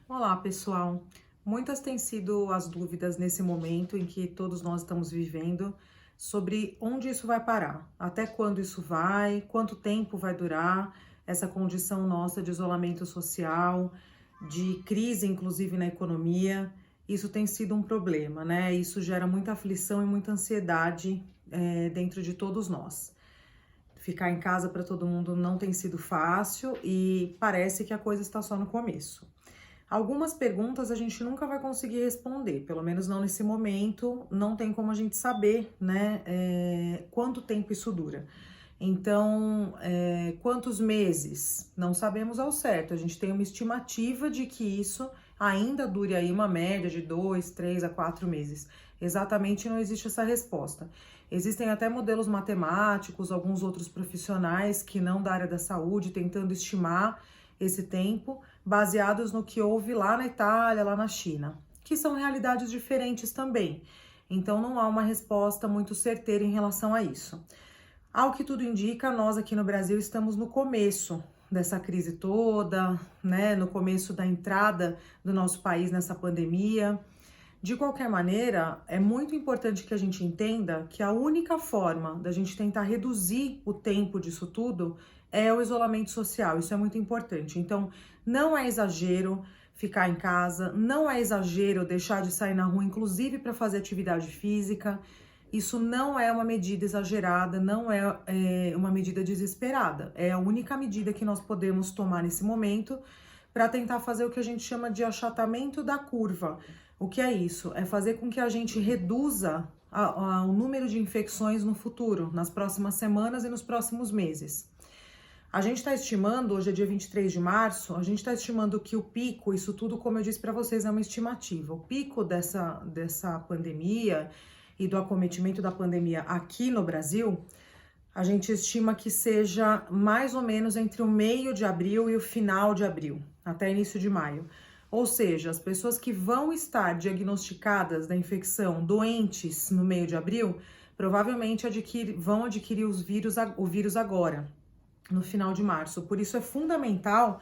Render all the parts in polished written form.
Olá, pessoal. Muitas têm sido as dúvidas nesse momento em que todos nós estamos vivendo sobre onde isso vai parar, até quando isso vai, quanto tempo vai durar essa condição nossa de isolamento social, de crise, inclusive na economia. Isso tem sido um problema, né? Isso gera muita aflição e muita ansiedade, dentro de todos nós. Ficar em casa para todo mundo não tem sido fácil e parece que a coisa está só no começo. Algumas perguntas a gente nunca vai conseguir responder, pelo menos não nesse momento, não tem como a gente saber, né, quanto tempo isso dura. Então, quantos meses? Não sabemos ao certo, a gente tem uma estimativa de que isso ainda dure aí uma média de 2, 3 a 4 meses. Exatamente não existe essa resposta. Existem até modelos matemáticos, alguns outros profissionais que não da área da saúde, tentando estimar esse tempo, baseados no que houve lá na Itália, lá na China, que são realidades diferentes também. Então não há uma resposta muito certeira em relação a isso. Ao que tudo indica, nós aqui no Brasil estamos no começo dessa crise toda, né? No começo da entrada do nosso país nessa pandemia. De qualquer maneira, é muito importante que a gente entenda que a única forma da gente tentar reduzir o tempo disso tudo é o isolamento social. Isso é muito importante. Então, não é exagero ficar em casa, não é exagero deixar de sair na rua, inclusive para fazer atividade física. Isso não é uma medida exagerada, não é uma medida desesperada. É a única medida que nós podemos tomar nesse momento para tentar fazer o que a gente chama de achatamento da curva. O que é isso? É fazer com que a gente reduza o número de infecções no futuro, nas próximas semanas e nos próximos meses. A gente está estimando, hoje é dia 23 de março, a gente está estimando que o pico, isso tudo, como eu disse para vocês, é uma estimativa. O pico dessa pandemia e do acometimento da pandemia aqui no Brasil, a gente estima que seja mais ou menos entre o meio de abril e o final de abril, até início de maio. Ou seja, as pessoas que vão estar diagnosticadas da infecção, doentes no meio de abril, provavelmente vão adquirir o vírus agora, no final de março. Por isso é fundamental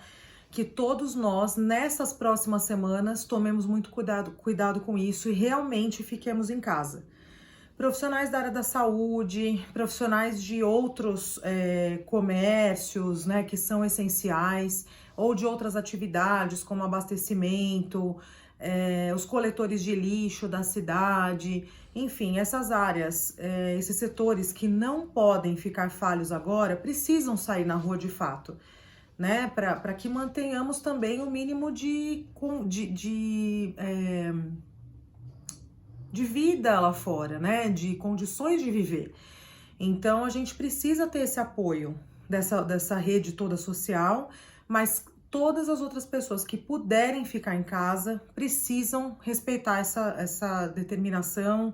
que todos nós, nessas próximas semanas, tomemos muito cuidado com isso e realmente fiquemos em casa. Profissionais da área da saúde, profissionais de outros comércios, né, que são essenciais, ou de outras atividades, como abastecimento, os coletores de lixo da cidade, enfim, essas áreas, esses setores que não podem ficar falhos agora, precisam sair na rua de fato, né, para que mantenhamos também o mínimo de vida lá fora, né? De condições de viver. Então a gente precisa ter esse apoio dessa rede toda social, mas todas as outras pessoas que puderem ficar em casa precisam respeitar essa determinação,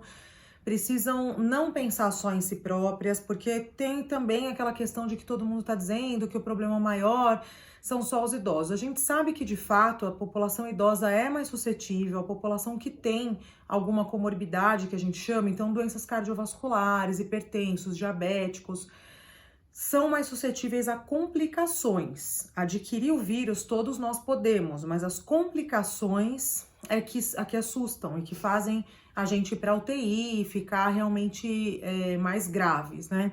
precisam não pensar só em si próprias, porque tem também aquela questão de que todo mundo está dizendo que o problema maior são só os idosos. A gente sabe que, de fato, a população idosa é mais suscetível, a população que tem alguma comorbidade, que a gente chama, então doenças cardiovasculares, hipertensos, diabéticos, são mais suscetíveis a complicações. Adquirir o vírus todos nós podemos, mas as complicações é que assustam e que fazem a gente ir para UTI e ficar realmente mais graves, né?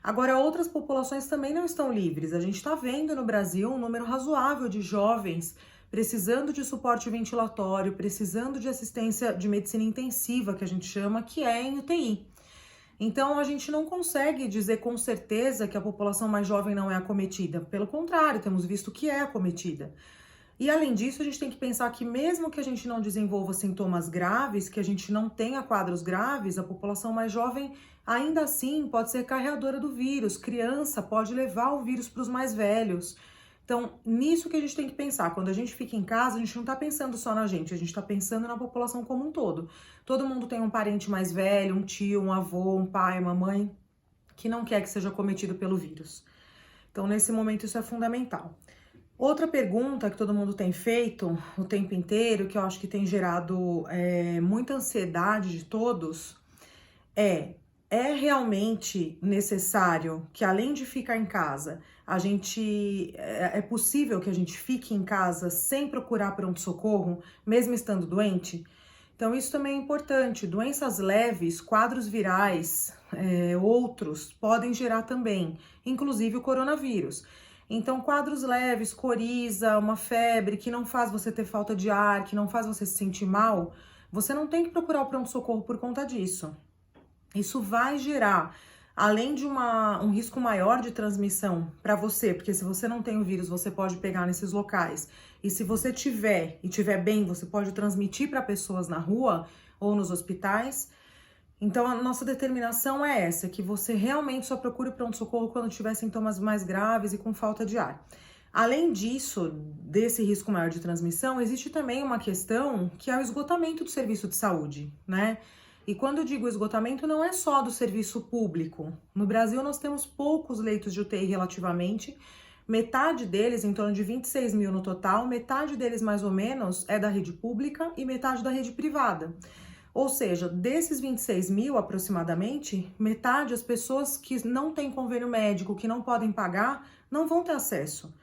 Agora, outras populações também não estão livres. A gente está vendo no Brasil um número razoável de jovens precisando de suporte ventilatório, precisando de assistência de medicina intensiva, que a gente chama, que é em UTI. Então, a gente não consegue dizer com certeza que a população mais jovem não é acometida. Pelo contrário, temos visto que é acometida. E além disso, a gente tem que pensar que mesmo que a gente não desenvolva sintomas graves, que a gente não tenha quadros graves, a população mais jovem ainda assim pode ser carreadora do vírus. Criança pode levar o vírus para os mais velhos. Então, nisso que a gente tem que pensar. Quando a gente fica em casa, a gente não está pensando só na gente, a gente está pensando na população como um todo. Todo mundo tem um parente mais velho, um tio, um avô, um pai, uma mãe, que não quer que seja acometido pelo vírus. Então, nesse momento, isso é fundamental. Outra pergunta que todo mundo tem feito o tempo inteiro, que eu acho que tem gerado muita ansiedade de todos, é realmente necessário que, além de ficar em casa, é possível que a gente fique em casa sem procurar pronto-socorro, mesmo estando doente? Então, isso também é importante. Doenças leves, quadros virais, outros, podem gerar também, inclusive o coronavírus. Então, quadros leves, coriza, uma febre que não faz você ter falta de ar, que não faz você se sentir mal, você não tem que procurar o pronto-socorro por conta disso. Isso vai gerar, além de um risco maior de transmissão para você, porque se você não tem o vírus, você pode pegar nesses locais. E se você tiver e tiver bem, você pode transmitir para pessoas na rua ou nos hospitais. Então, a nossa determinação é essa, que você realmente só procure o pronto-socorro quando tiver sintomas mais graves e com falta de ar. Além disso, desse risco maior de transmissão, existe também uma questão que é o esgotamento do serviço de saúde, né? E quando eu digo esgotamento, não é só do serviço público. No Brasil, nós temos poucos leitos de UTI relativamente, metade deles, em torno de 26 mil no total, metade deles mais ou menos é da rede pública e metade da rede privada. Ou seja, desses 26 mil aproximadamente, metade as pessoas que não têm convênio médico, que não podem pagar, não vão ter acesso.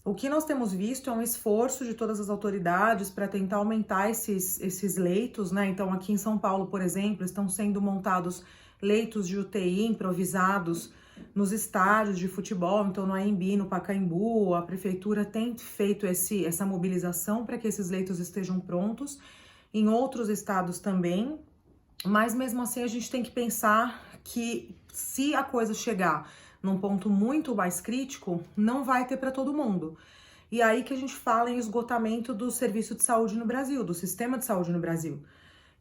O que nós temos visto é um esforço de todas as autoridades para tentar aumentar esses leitos, né? Então, aqui em São Paulo, por exemplo, estão sendo montados leitos de UTI improvisados nos estádios de futebol, então no AMB, no Pacaembu, a prefeitura tem feito essa mobilização para que esses leitos estejam prontos, em outros estados também, mas mesmo assim a gente tem que pensar que se a coisa chegar num ponto muito mais crítico, não vai ter para todo mundo. E aí que a gente fala em esgotamento do serviço de saúde no Brasil, do sistema de saúde no Brasil.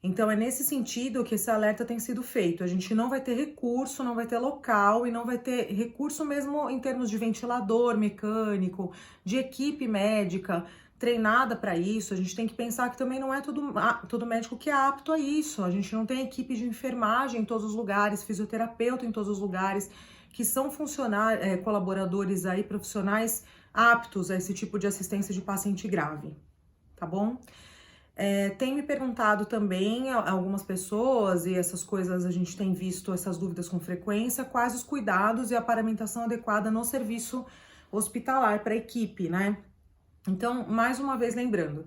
Então é nesse sentido que esse alerta tem sido feito. A gente não vai ter recurso, não vai ter local e não vai ter recurso mesmo em termos de ventilador mecânico, de equipe médica treinada para isso. A gente tem que pensar que também não é todo médico que é apto a isso. A gente não tem equipe de enfermagem em todos os lugares, fisioterapeuta em todos os lugares, que são colaboradores aí, profissionais aptos a esse tipo de assistência de paciente grave, tá bom? Tem me perguntado também algumas pessoas, e essas coisas a gente tem visto essas dúvidas com frequência, quais os cuidados e a paramentação adequada no serviço hospitalar para a equipe, né? Então, mais uma vez lembrando,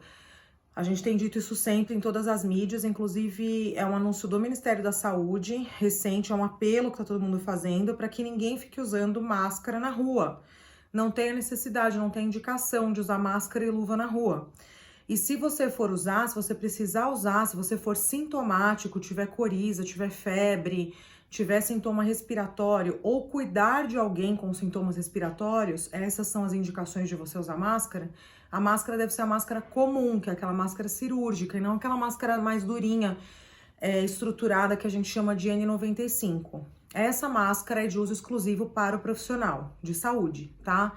a gente tem dito isso sempre em todas as mídias, inclusive é um anúncio do Ministério da Saúde, recente, é um apelo que tá todo mundo fazendo para que ninguém fique usando máscara na rua. Não tem necessidade, não tem indicação de usar máscara e luva na rua. E se você for usar, se você precisar usar, se você for sintomático, tiver coriza, tiver febre, tiver sintoma respiratório ou cuidar de alguém com sintomas respiratórios, essas são as indicações de você usar máscara. A máscara deve ser a máscara comum, que é aquela máscara cirúrgica, e não aquela máscara mais durinha, estruturada, que a gente chama de N95. Essa máscara é de uso exclusivo para o profissional de saúde, tá?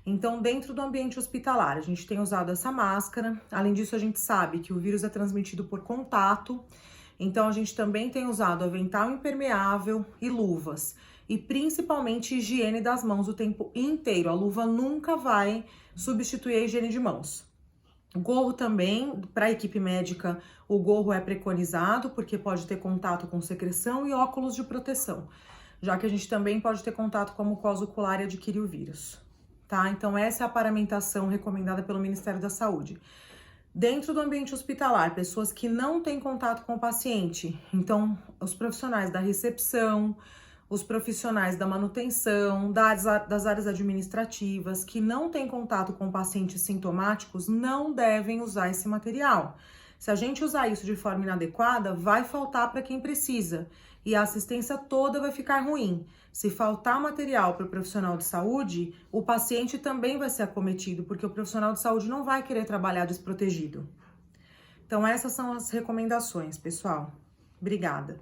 Então, dentro do ambiente hospitalar, a gente tem usado essa máscara. Além disso, a gente sabe que o vírus é transmitido por contato. Então, a gente também tem usado avental impermeável e luvas. E principalmente higiene das mãos o tempo inteiro. A luva nunca vai substituir a higiene de mãos. Gorro também, para a equipe médica, o gorro é preconizado, porque pode ter contato com secreção, e óculos de proteção, já que a gente também pode ter contato com a mucosa ocular e adquirir o vírus, tá? Então, essa é a paramentação recomendada pelo Ministério da Saúde. Dentro do ambiente hospitalar, pessoas que não têm contato com o paciente, então os profissionais da recepção, os profissionais da manutenção, das áreas administrativas que não têm contato com pacientes sintomáticos não devem usar esse material. Se a gente usar isso de forma inadequada, vai faltar para quem precisa e a assistência toda vai ficar ruim. Se faltar material para o profissional de saúde, o paciente também vai ser acometido, porque o profissional de saúde não vai querer trabalhar desprotegido. Então, essas são as recomendações, pessoal. Obrigada.